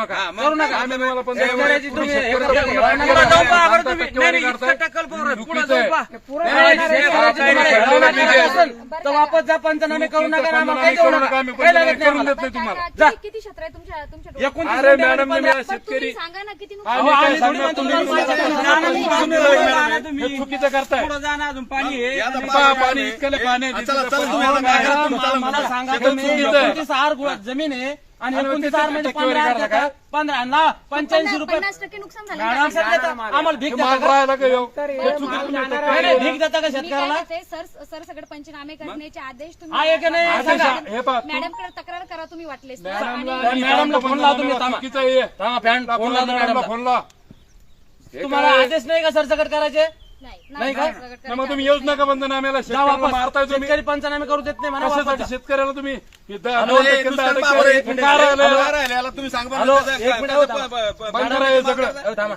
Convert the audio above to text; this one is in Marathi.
नका करू नका. आम्ही तुम्हाला शेतकऱ्याची तुम्ही हे करता. पुढे जाऊ पहा बरं तुम्ही. नाही, इतका टक्कल पोरं. पुढे जाऊ पहा. नाही, शेतकऱ्याची तुम्हाला भावना करायची असेल तर वापस जा, पंचनामे करू नका ना, आम्हाला काही देऊ नका. काही लागत नाही आम्हाला. जा. किती क्षेत्र आहे तुमच्या 29 अरे गुंठे मॅडम, आणि मी 15. शेतकरी सांगा ना किती आम्ही अहो, काय आम्ही सांगणार थोडी तुम्ही म्हणतो हे चुकीचं करताय पुढे जाणं अजून पाणी आहे. पाणी इतकं पाणी आहे. चला चला तुम्ही आता काय करा, तुम्ही चला मला म्हणता. सांगा शेतात तुम्ही चुकीचं आहे. 29 आर जमीन आहे आणि आणि 29 आर म्हणजे टक्केवारी 15 करता का? 15 ना 85 रुपये 50% नुकसान झालं मॅडम सर देता. आम्हाला भीक देता माल का? राहायला का येऊ? हे चुकीचं तुम्ही नाही, टक्केवारी नाही, आहे. भीक देता का मी काय शेतकऱ्याला? म्हणते, सर सगळे पंचनामे करण्याचे आदेश तुम्ही आहे की नाही? आदेश सांगा. हे पहा, मॅडमकडे तक्रार करा तुम्ही वाटलेस तर. मॅडमला फोन लावा तुम्ही. थांबा. चुकीचं आहे हे. थांबा, फॅन फोन लावतो मॅडमला मॅडमला. फोन लावा. तुम्हाला आदेश नाही का सरसकट करायचे? नाही का? नाही, मग तुम्ही येऊच नका पंचनाम्याला. जा शेतकऱ्याला वापस. मारताय तुम्ही शेतकरी पंचनामे करू देत नाही म्हणा वापस कशासाठी जा. शेतकऱ्याला तुम्ही हे दहा- हॅलो, दोन एक टक्के, दुसरं 10 पहा बरं, एक टक्के मिनिट. काय राहिलं? हॅलो, राहिलेला तुम्ही सांगा हॅलो, बरं, एक मिनिट, काय- थांबा. बंद करा हे सगळं. थांबा.